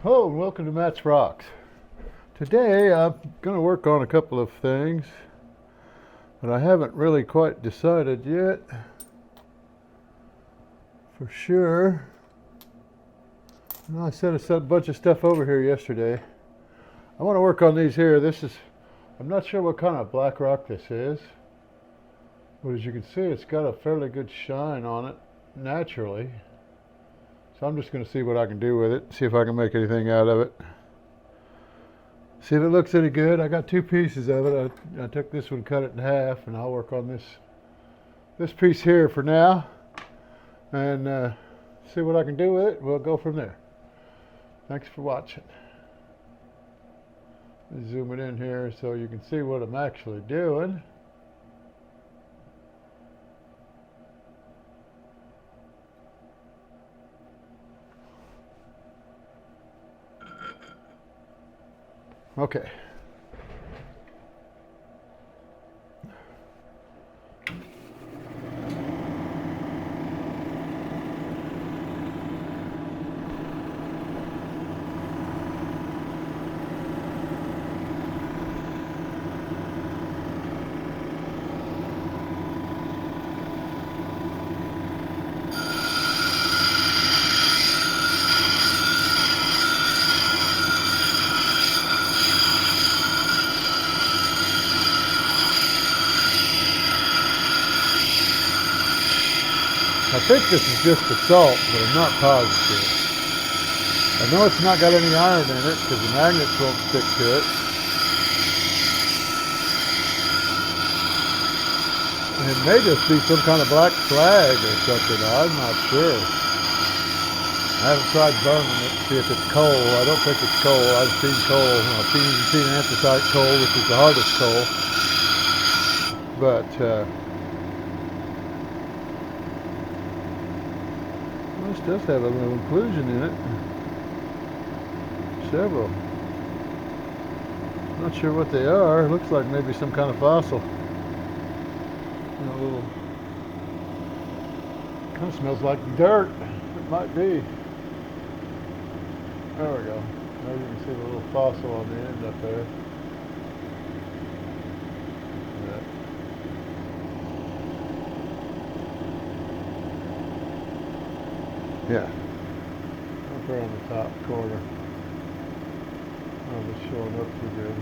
Hello and welcome to Matt's Rocks. Today I'm going to work on a couple of things, but I haven't really quite decided yet for sure. I set a bunch of stuff over here yesterday. I want to work on these here. I'm not sure what kind of black rock this is, but as you can see, it's got a fairly good shine on it naturally. So I'm just going to see what I can do with it, see if I can make anything out of it. See if it looks any good. I got two pieces of it. I took this one, cut it in half, and I'll work on this piece here for now, and see what I can do with it. We'll go from there. Thanks for watching. Zoom it in here so you can see what I'm actually doing. Okay. I think this is just basalt, but I'm not positive. I know it's not got any iron in it because the magnets won't stick to it. And it may just be some kind of black slag or something. I'm not sure. I haven't tried burning it to see if it's coal. I don't think it's coal. I've seen coal. I've seen anthracite coal, which is the hardest coal. But this does have a little inclusion in it. Several. Not sure what they are. Looks like maybe some kind of fossil. A little. Kind of smells like dirt. It might be. There we go. There you can see the little fossil on the end up there. Yeah, up there on the top corner. Oh, it's showing up too good.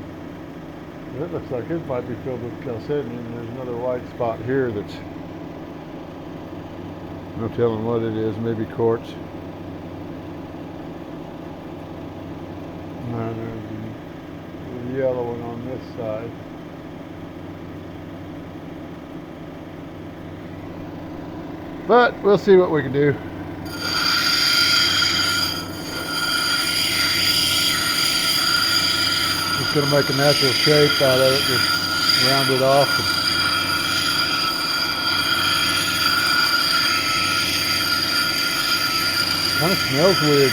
But it looks like it might be filled with chalcedony, and there's another white spot here that's no telling what it is, maybe quartz. And there's the yellow one on this side. But we'll see what we can do. Just going to make a natural shape out of it, just round it off. Kind of smells weird.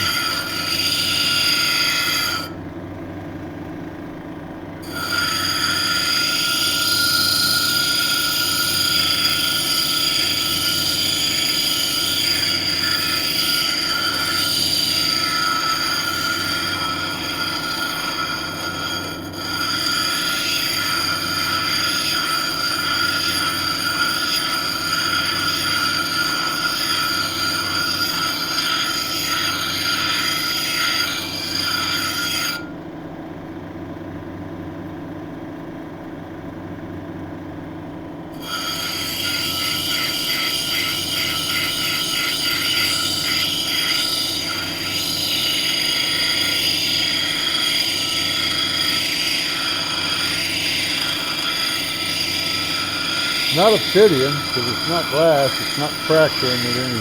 Not obsidian, because it's not glass, it's not fracturing at any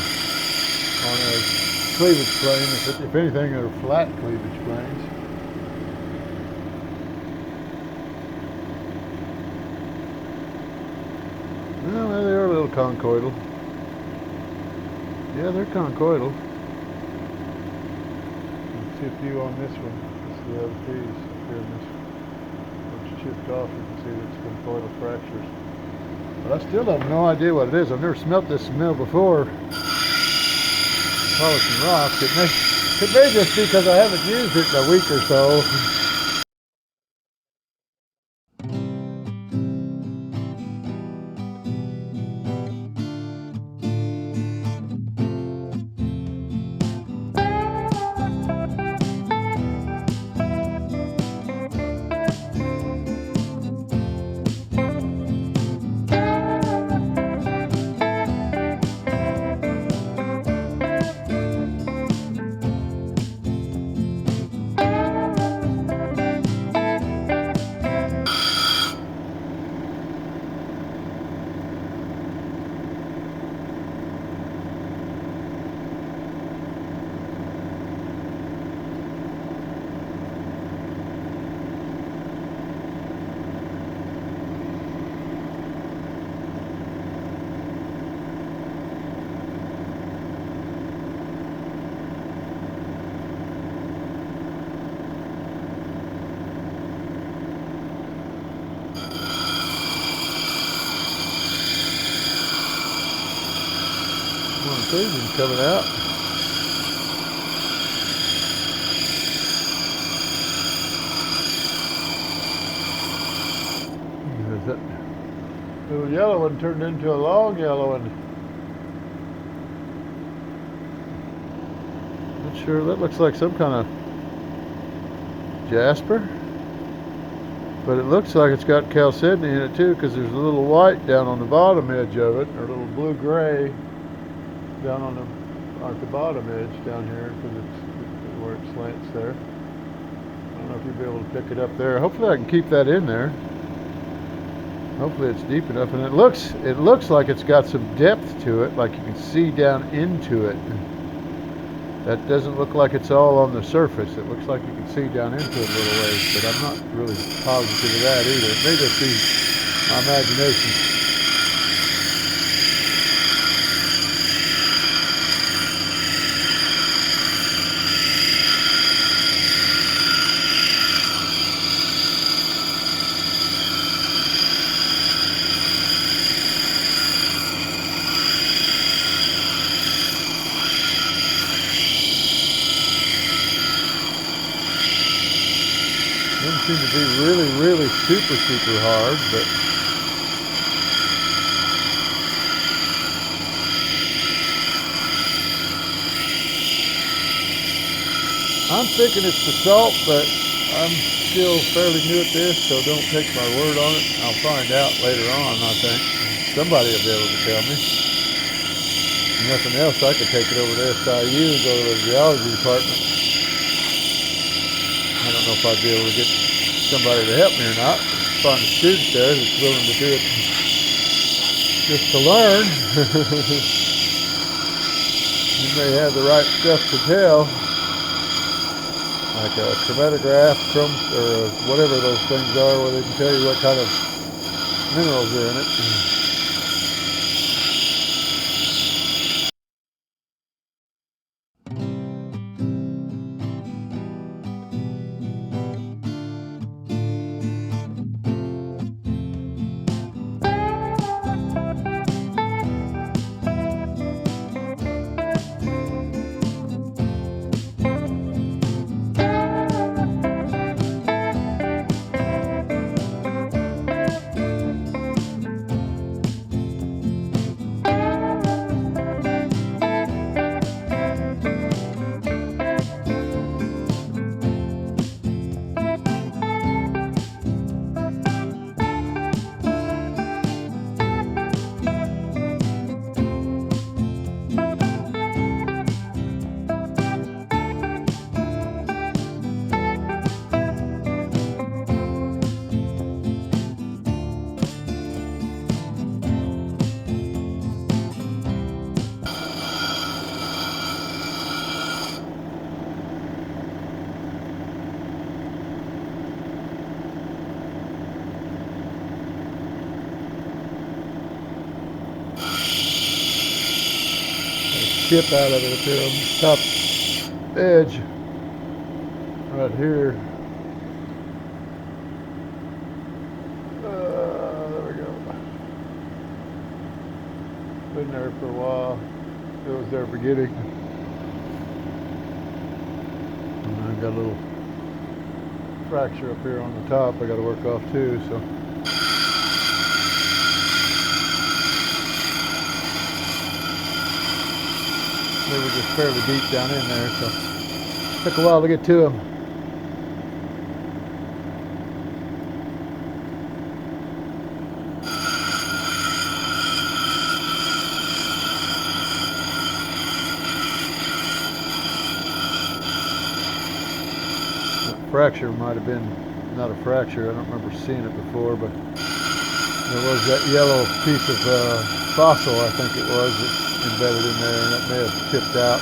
on a cleavage plane. If anything, they're flat cleavage planes. Well, they are a little conchoidal. Yeah, they're conchoidal. See a few on this one. This is the other piece up here in this. It's chipped off. You can see it's conchoidal fractures. But I still have no idea what it is. I've never smelt this mill before. Polishing rock, didn't they? It may just be because I haven't used it in a week or so. Season's coming out. That little yellow one turned into a long yellow one. Not sure. That looks like some kind of jasper, but it looks like it's got chalcedony in it too, because there's a little white down on the bottom edge of it, or a little blue-gray down on the bottom edge down here, because it's where it slants there. I don't know if you'll be able to pick it up there. Hopefully I can keep that in there. Hopefully it's deep enough, and it looks like it's got some depth to it, like you can see down into it. That doesn't look like it's all on the surface. It looks like you can see down into it a little ways, but I'm not really positive of that either. It may just be my imagination. Doesn't seem to be really super hard, but I'm thinking it's basalt, but I'm still fairly new at this, so don't take my word on it. I'll find out later on, I think. Somebody will be able to tell me. If nothing else, I could take it over to SIU and go to the geology department. I don't know if I'd be able to get somebody to help me or not. Find a student there that's willing to do it just to learn. You may have the right stuff to tell, like a chromatograph, or whatever those things are, where they can tell you what kind of minerals are in it. Chip out of it there on the top edge right here. There we go. Been there for a while. It was there beginning. and got a little fracture up here on the top I got to work off too. So they were just fairly deep down in there, so it took a while to get to them. Fracture might have been not a fracture. I don't remember seeing it before, but there was that yellow piece of fossil, I think it was, that's embedded in there, and it may have chipped out.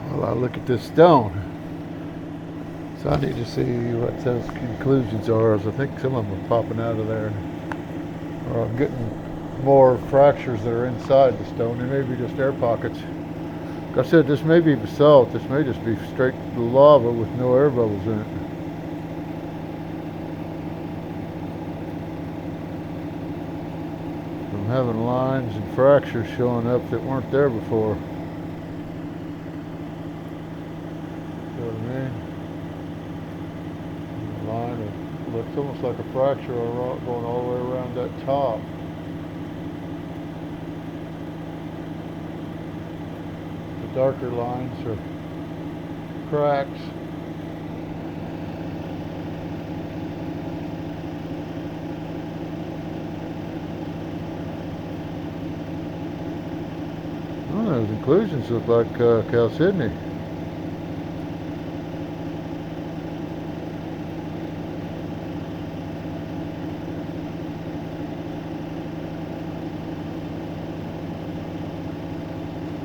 Well, I'll look at this stone. So I need to see what those conclusions are. As I think some of them are popping out of there. Or I'm getting more fractures that are inside the stone. They may be just air pockets. Like I said, this may be basalt. This may just be straight lava with no air bubbles in it. I'm having lines and fractures showing up that weren't there before. See what I mean? Line of, looks almost like a fracture going all the way around that top. The darker lines are cracks. Oh, those inclusions look like chalcedony.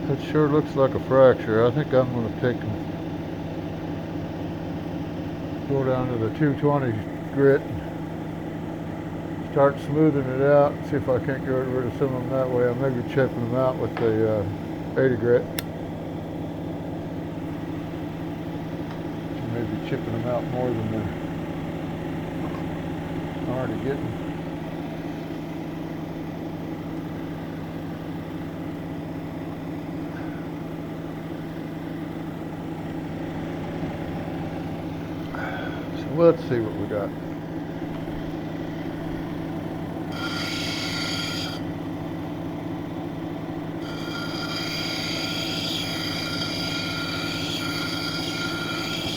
That sure looks like a fracture. I think I'm going to go down to the 220 grit and start smoothing it out and see if I can't get rid of some of them that way. I may be chipping them out with the 80 grit. Maybe chipping them out more than they're already getting. Let's see what we got.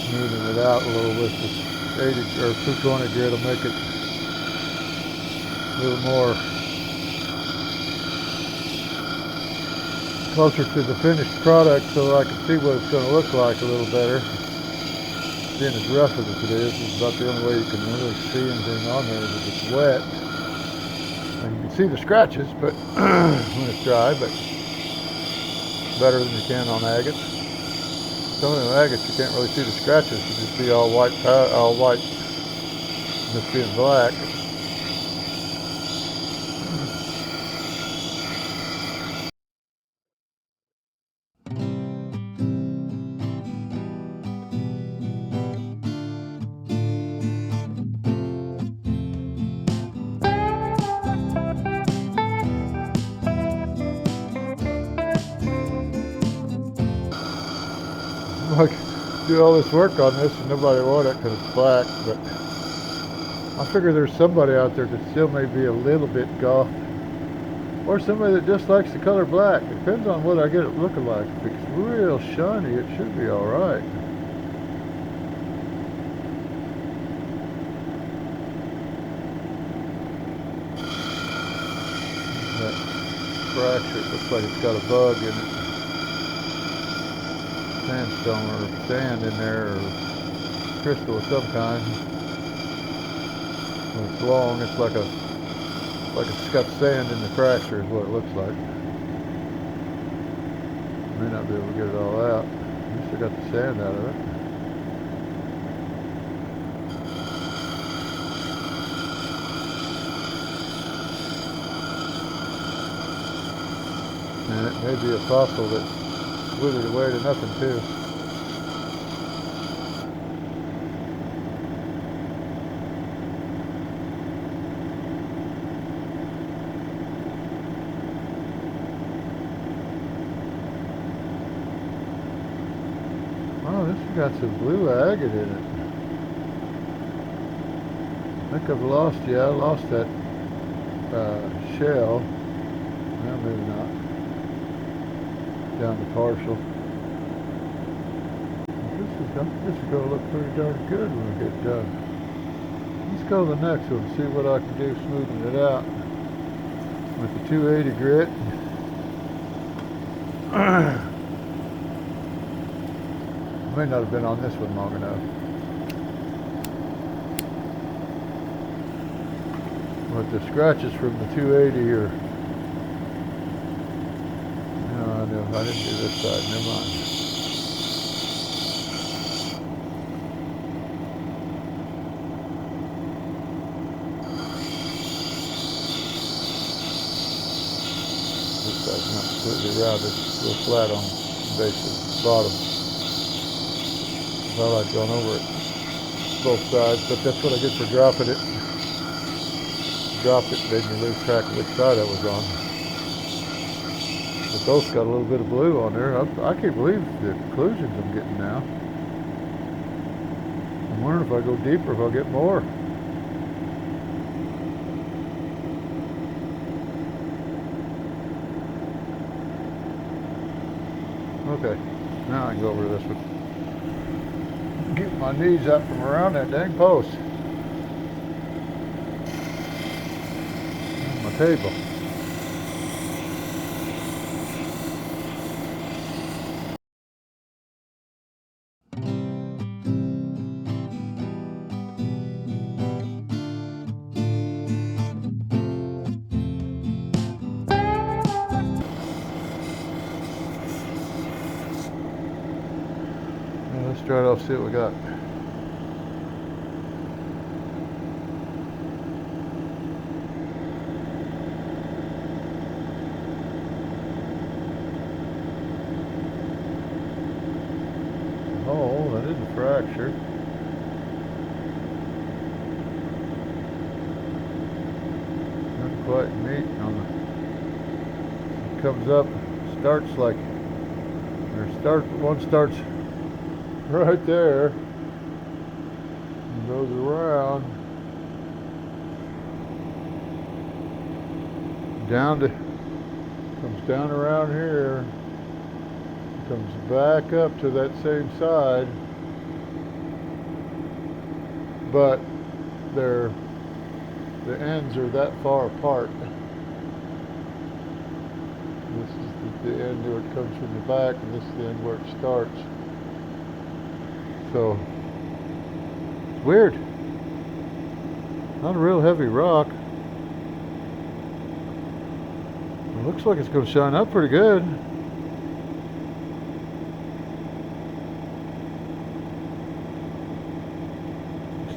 Smoothing it out a little with this 80 or 220 grit will make it a little more closer to the finished product, so I can see what it's going to look like a little better. Being as rough as it is about the only way you can really see anything on there is if it's wet. And you can see the scratches, but when it's dry, but better than you can on agates. Some of the agates you can't really see the scratches; you just see all white, just being black. Like, do all this work on this and nobody want it because it's black, but I figure there's somebody out there that still may be a little bit goth, or somebody that just likes the color black. It depends on what I get it looking like. If it's real shiny, it should be all right. That fracture, it looks like it's got a bug in it. Sandstone or sand in there, or crystal of some kind. When it's long, it's like it's got sand in the fracture is what it looks like. May not be able to get it all out. At least I got the sand out of it. And it may be a fossil that withered away to nothing too. Oh, this has got some blue agate in it. I think I lost that shell. Well, maybe not. Down to partial. This is going to look pretty darn good when we get done. Let's go to the next one and see what I can do smoothing it out with the 280 grit. I may not have been on this one long enough. But the scratches from the 280 are... No, I didn't do this side, never mind. This side's not completely rounded, it's a little flat on the base of the bottom. Well, I'd gone over it both sides, but that's what I get for dropping it. Dropped it, made me lose track of which side I was on. But both got a little bit of blue on there. I can't believe the conclusions I'm getting now. I'm wondering if I go deeper, if I'll get more. Okay, now I can go over this one. Get my knees up from around that dang post. On my table. Now let's start off, see what we got. Oh, that is a fracture. Not quite neat on the... It comes up, starts like... One starts right there and goes around down to... Comes down around here. Comes back up to that same side, but the ends are that far apart. This is the end where it comes from the back, and this is the end where it starts. So, it's weird. Not a real heavy rock. It looks like it's going to shine up pretty good.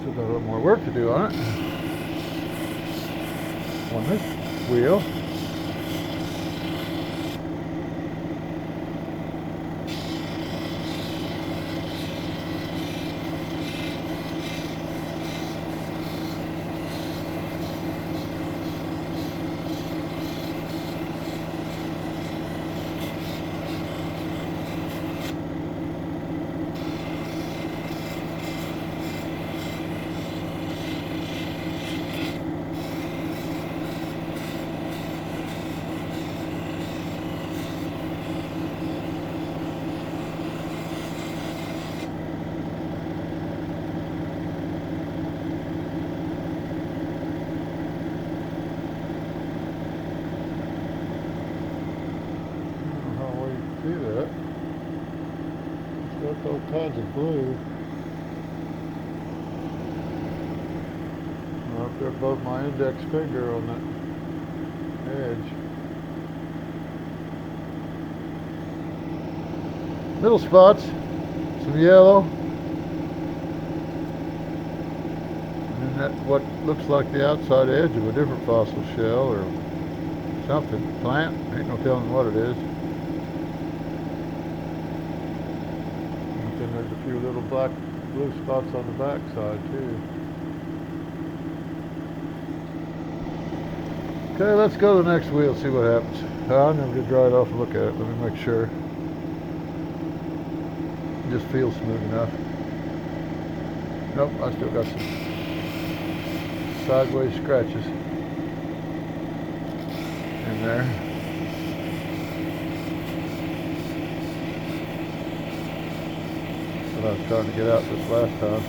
Got a little more work to do on it. On this wheel. See that? It's got all kinds of blue. Up there above my index finger on that edge. Little spots, some yellow. And then that what looks like the outside edge of a different fossil shell or something. Plant. Ain't no telling what it is. And then there's a few little black, blue spots on the back side too. Okay, let's go to the next wheel, see what happens. I never did dry it off and look at it. Let me make sure. It just feels smooth enough. Nope, I still got some sideways scratches in there. That's what I was trying to get out this last time.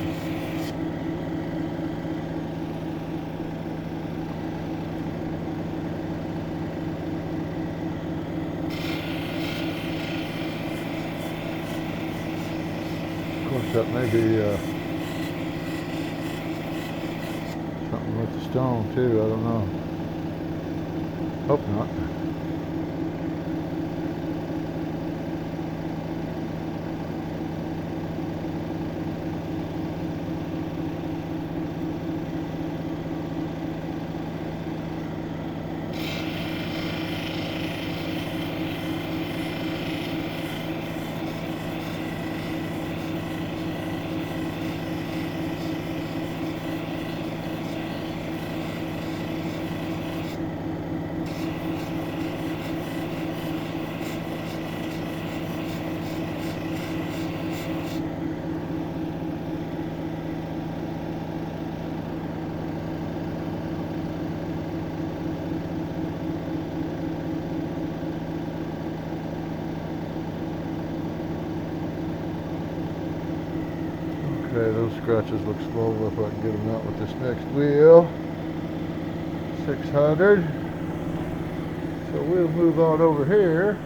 Of course, that may be something with the stone too. I don't know. Hope not. Okay, those scratches look small enough I can get them out with this next wheel. 600. So we'll move on over here.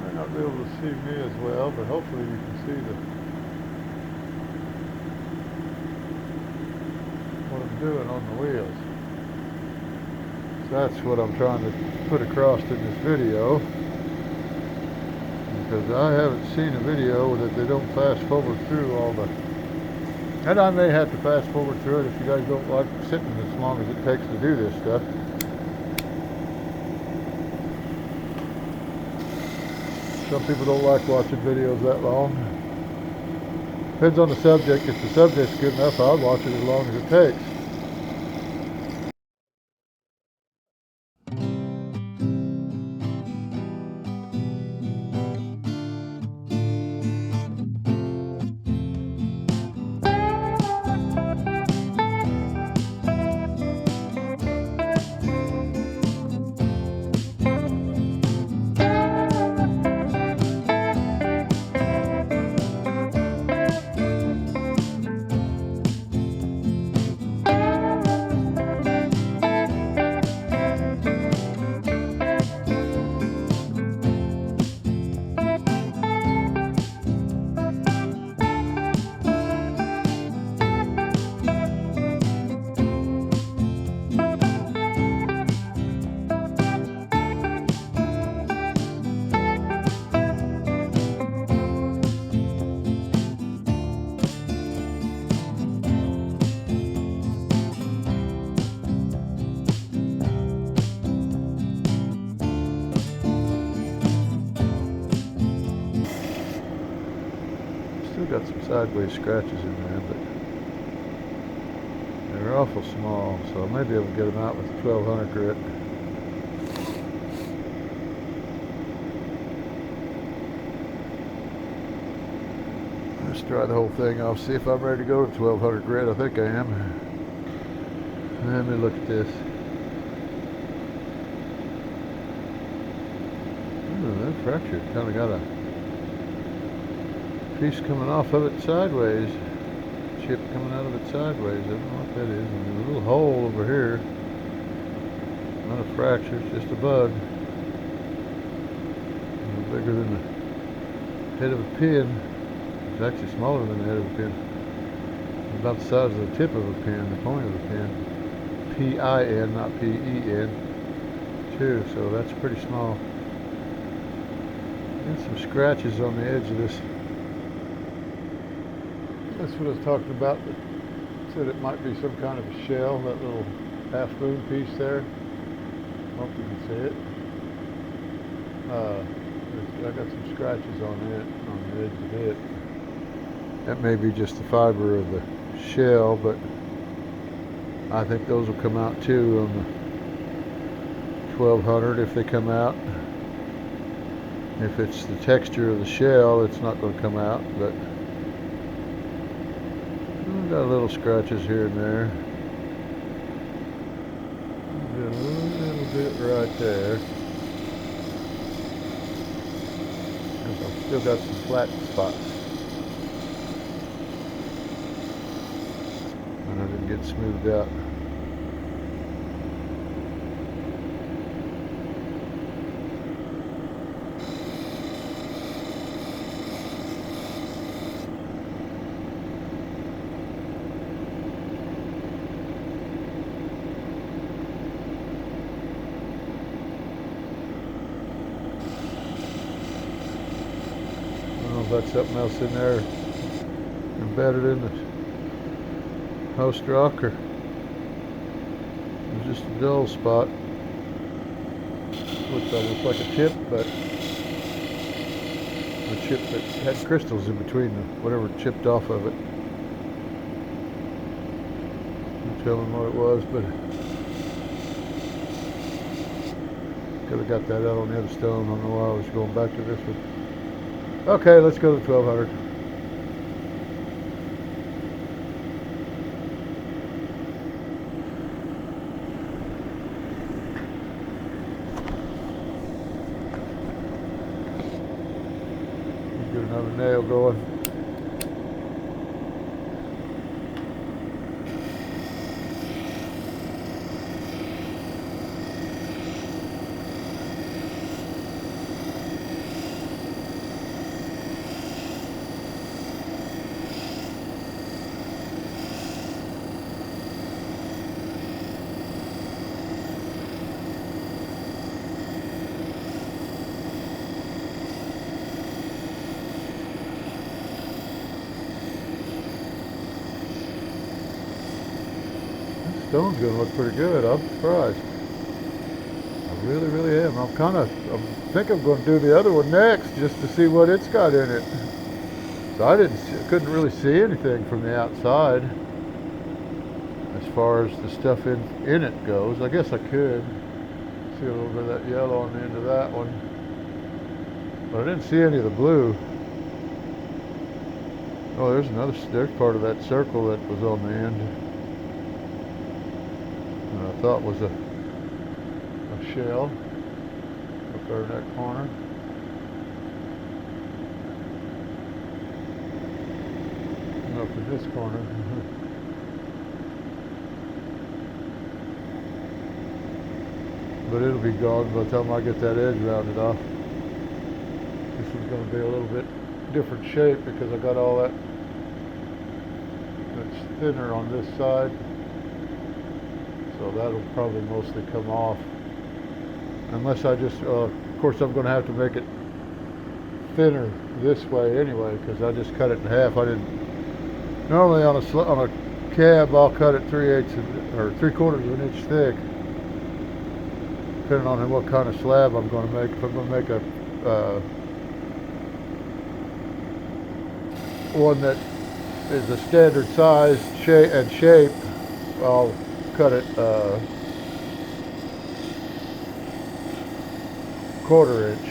Might not be able to see me as well, but hopefully you can see what I'm doing on the wheels. That's what I'm trying to put across in this video, because I haven't seen a video that they don't fast forward through all the, and I may have to fast forward through it if you guys don't like sitting as long as it takes to do this stuff. Some people don't like watching videos that long. Depends on the subject. If the subject's good enough, I'll watch it as long as it takes. Still got some sideways scratches in there, but they're awful small, so I may be able to get them out with a 1200 grit. Let's dry the whole thing off, see if I'm ready to go to 1200 grit. I think I am. Let me look at this. Ooh, that fractured. Kind of got a piece coming off of it sideways. Chip coming out of it sideways. I don't know what that is. And there's a little hole over here. Not a fracture, it's just a bug. A little bigger than the head of a pin. It's actually smaller than the head of a pin. It's about the size of the tip of a pin, the point of a pin. P-I-N, not P-E-N. Too, so that's pretty small. And some scratches on the edge of this. That's what I was talking about. Said it might be some kind of a shell, that little half moon piece there. Hope you can see it. I got some scratches on it, on the edge of it. That may be just the fiber of the shell, but I think those will come out too on the 1200 if they come out. If it's the texture of the shell, it's not going to come out, but I've got little scratches here and there. Got a little bit right there. I've still got some flat spots. And I didn't get smoothed out. Got something else in there embedded in the host rock, or it's just a dull spot. Looks almost like a chip, but a chip that had crystals in between whatever chipped off of it. I'm telling what it was, but could have got that out on the other stone. I don't know why I was going back to this one. Okay, let's go to 1200. Get another nail going. Stone's gonna look pretty good. I'm surprised. I really, really am. I think I'm going to do the other one next just to see what it's got in it. So I couldn't really see anything from the outside as far as the stuff in it goes. I guess I could see a little bit of that yellow on the end of that one, but I didn't see any of the blue. Oh, there's part of that circle that was on the end. I thought was a shell up there in that corner. And up in this corner. But it'll be gone by the time I get that edge rounded off. This one's going to be a little bit different shape because I got all that's thinner on this side. So that'll probably mostly come off. Unless I just, of course I'm going to have to make it thinner this way anyway, because I just cut it in half. I didn't, normally on a cab I'll cut it 3/8 or 3/4 of an inch thick, depending on what kind of slab I'm going to make. If I'm going to make a one that is a standard size and shape, I'll cut it 1/4 inch.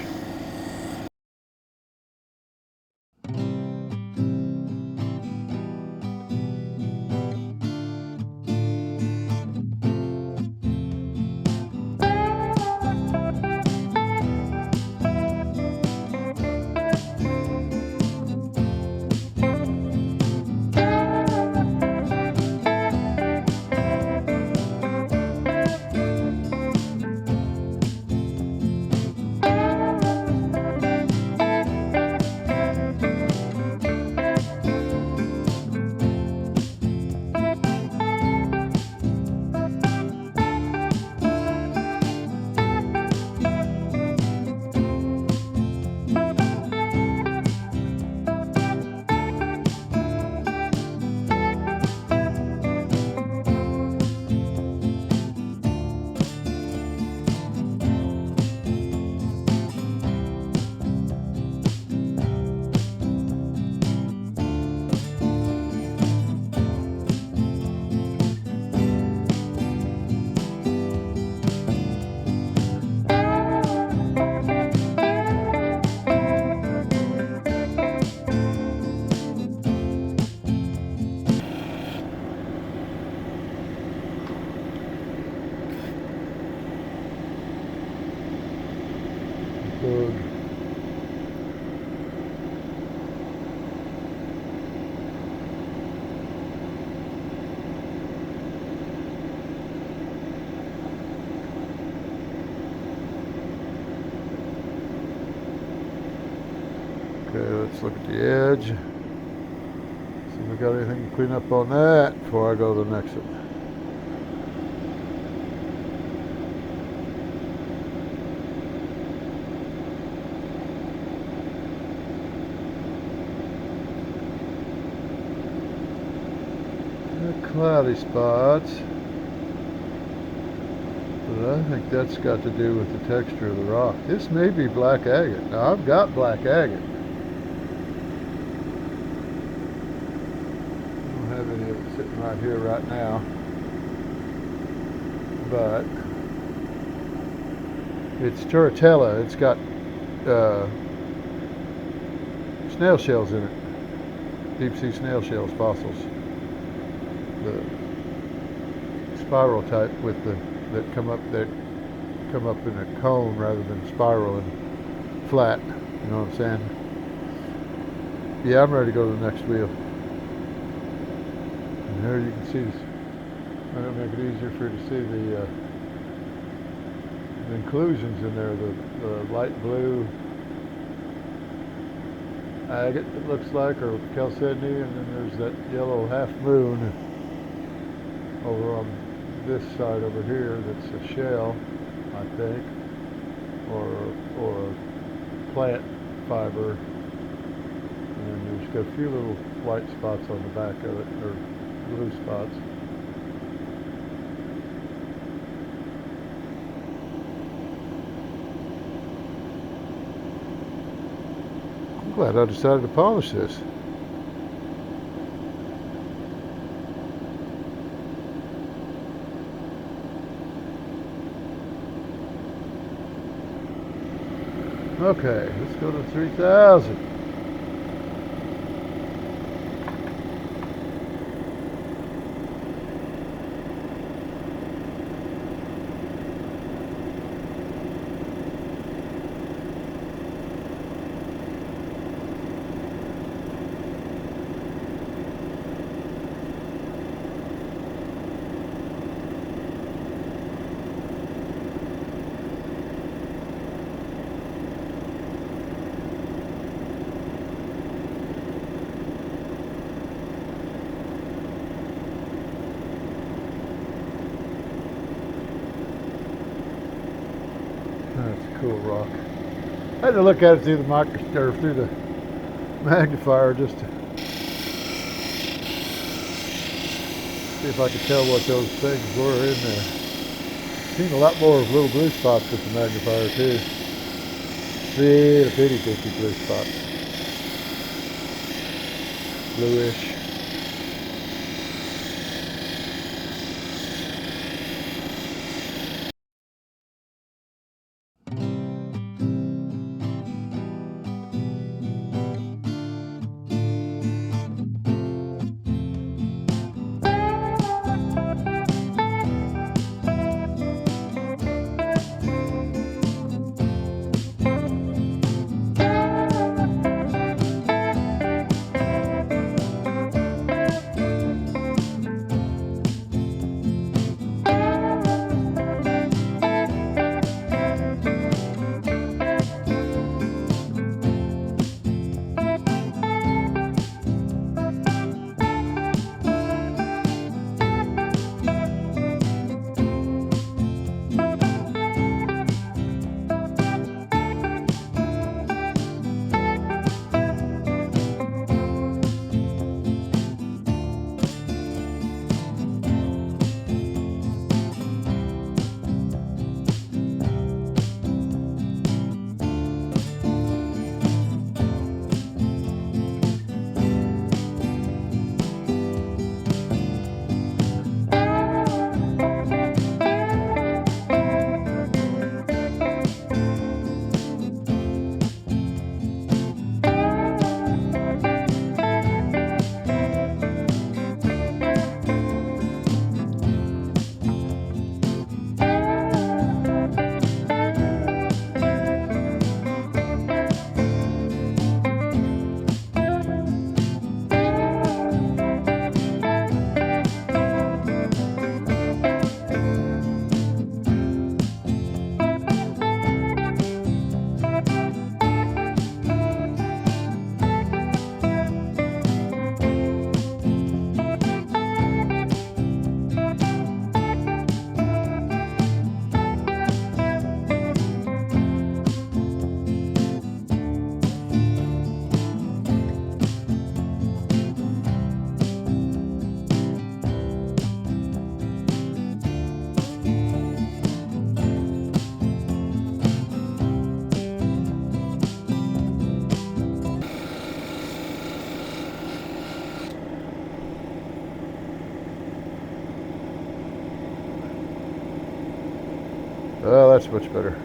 Ugh. Okay, let's look at the edge. See if we got anything to clean up on that before I go to the next one. Cloudy spots, but I think that's got to do with the texture of the rock. This may be black agate. Now I've got black agate. I don't have any of it sitting right here right now, but it's turritella. It's got snail shells in it, deep sea snail shells, fossils. The spiral type with that come up in a cone rather than spiral and flat. You know what I'm saying? Yeah, I'm ready to go to the next wheel. And here you can see this. I'm gonna make it easier for you to see the inclusions in there. The light blue agate, it looks like, or chalcedony, and then there's that yellow half moon over on this side over here that's a shell, I think, or a plant fiber, and then there's got a few little white spots on the back of it, or blue spots. I'm glad I decided to polish this. Okay, let's go to 3,000. That's a cool rock. I had to look at it through the through the magnifier just to see if I could tell what those things were in there. Seen a lot more of little blue spots with the magnifier too. See the bitty blue spots. Bluish. Oh, that's much better.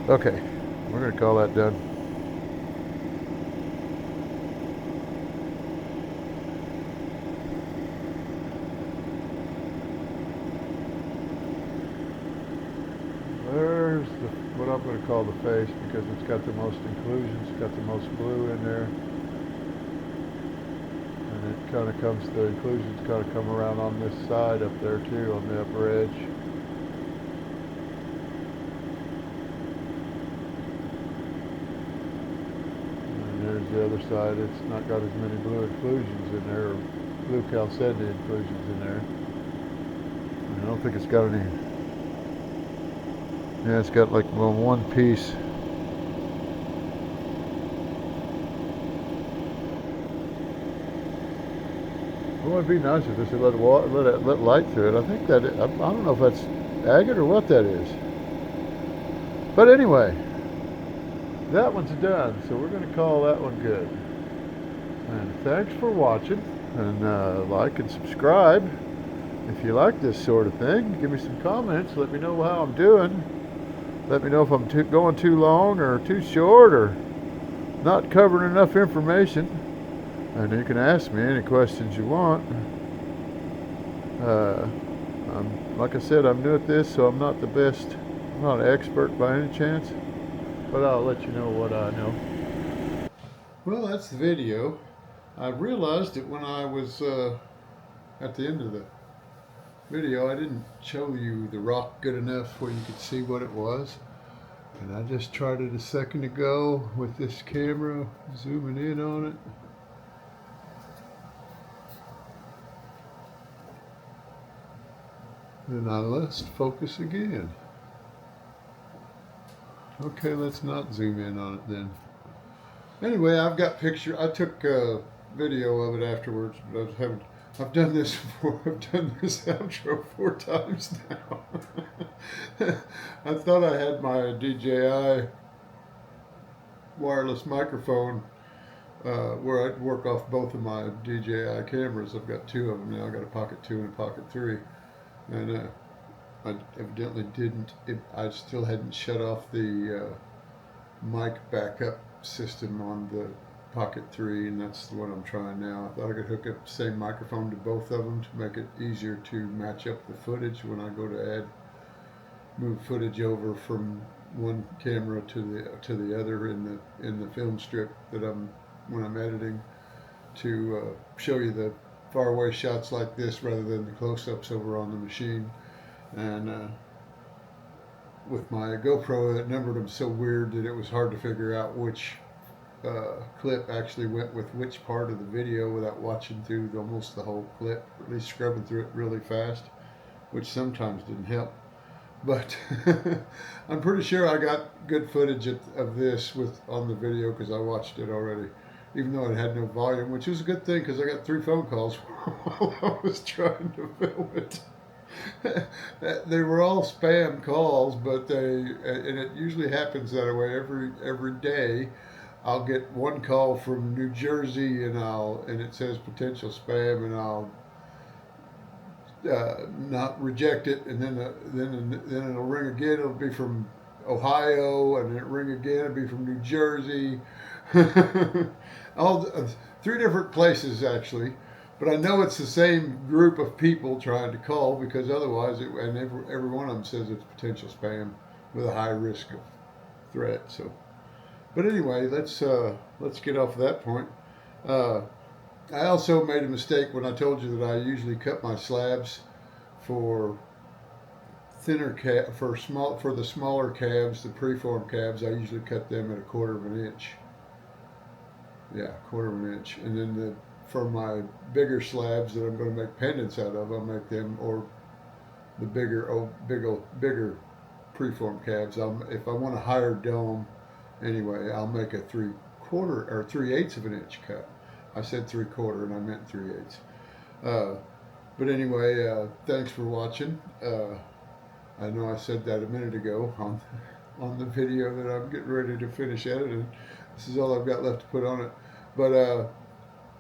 Okay, we're going to call that done. There's what I'm going to call the face because it's got the most inclusions, it's got the most blue in there. And it kind of comes, the inclusions kind of come around on this side up there too, on the upper edge. And there's the other side, it's not got as many blue inclusions in there, or blue chalcedony inclusions in there. I don't think it's got any. Yeah, it's got like one piece. It would be nice if this would let light through it. I think that I don't know if that's agate or what that is. But anyway, that one's done, so we're going to call that one good. And thanks for watching, and like and subscribe if you like this sort of thing. Give me some comments. Let me know how I'm doing. Let me know if I'm going too long or too short or not covering enough information. And you can ask me any questions you want. Like I said, I'm new at this, so I'm not the best. I'm not an expert by any chance, but I'll let you know what I know. Well, that's the video. I realized that when I was at the end of the video, I didn't show you the rock good enough where you could see what it was. And I just tried it a second ago with this camera, zooming in on it. And I lost focus again. Okay, let's not zoom in on it then. Anyway, I've got picture. I took a video of it afterwards, but I've done this before. I've done this outro 4 times now. I thought I had my DJI wireless microphone where I'd work off both of my DJI cameras. I've got 2 of them now. I've got a Pocket 2 and a Pocket 3. And I evidently didn't. I still hadn't shut off the mic backup system on the Pocket 3, and that's the one I'm trying now. I thought I could hook up the same microphone to both of them to make it easier to match up the footage when I go to move footage over from one camera to the other in the film strip that when I'm editing, to show you the far away shots like this rather than the close-ups over on the machine. And with my GoPro, it numbered them so weird that it was hard to figure out which clip actually went with which part of the video without watching through almost the whole clip, or at least scrubbing through it really fast, which sometimes didn't help. But I'm pretty sure I got good footage of this on the video because I watched it already, even though it had no volume, which was a good thing because I got 3 phone calls while I was trying to film it. They were all spam calls, but and it usually happens that way every day. I'll get one call from New Jersey, and it says potential spam, and I'll not reject it, and then it'll ring again. It'll be from Ohio, and then it'll ring again. It'll be from New Jersey. All 3 different places actually. But I know it's the same group of people trying to call, because otherwise, every one of them says it's potential spam with a high risk of threat. So, but anyway, let's get off of that point. I also made a mistake when I told you that I usually cut my slabs for thinner for the smaller calves, the preform calves. I usually cut them at 1/4 of an inch. Yeah, 1/4 of an inch, and then for my bigger slabs that I'm going to make pendants out of, I'll make them, or the bigger preform calves. If I want a higher dome, anyway, I'll make a 3/4 or 3/8 of an inch cut. I said 3/4 and I meant 3/8. But anyway, thanks for watching. I know I said that a minute ago on the video that I'm getting ready to finish editing. This is all I've got left to put on it. But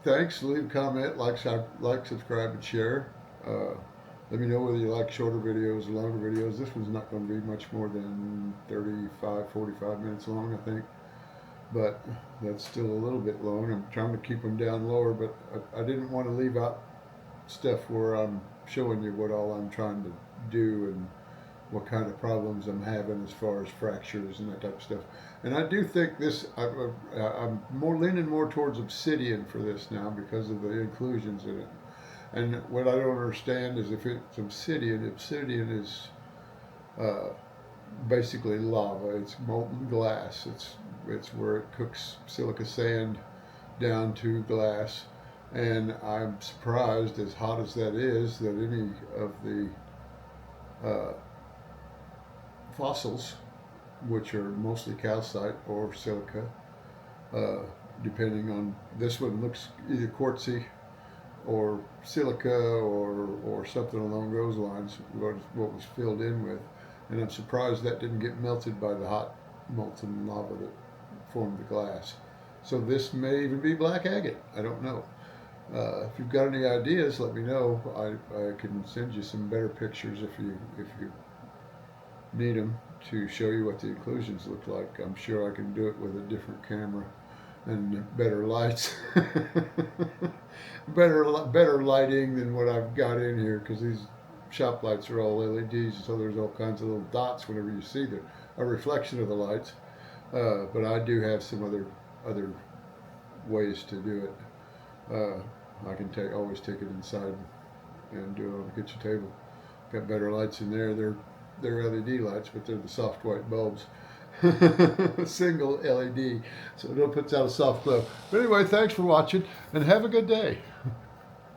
thanks. Leave a comment, like, subscribe, and share. Let me know whether you like shorter videos or longer videos. This one's not going to be much more than 45 minutes long, I think. But that's still a little bit long. I'm trying to keep them down lower, but I didn't want to leave out stuff where I'm showing you what all I'm trying to do and what kind of problems I'm having as far as fractures and that type of stuff. And I do think this, I'm more leaning more towards obsidian for this now because of the inclusions in it. And what I don't understand is if it's obsidian, obsidian is basically lava. It's molten glass. It's where it cooks silica sand down to glass. And I'm surprised, as hot as that is, that any of the fossils, which are mostly calcite or silica, depending on, this one looks either quartzy or silica or something along those lines, what was filled in with. And I'm surprised that didn't get melted by the hot molten lava that formed the glass. So this may even be black agate. I don't know. If you've got any ideas, let me know. I can send you some better pictures if you need them to show you what the inclusions look like. I'm sure I can do it with a different camera and better lights. better lighting than what I've got in here, because these shop lights are all LEDs, so there's all kinds of little dots whenever you see a reflection of the lights. But I do have some other ways to do it. I can always take it inside and do it on the kitchen table. Got better lights in there. They're LED lights, but they're the soft white bulbs. Single LED, so it puts out a soft glow. But anyway, thanks for watching and have a good day.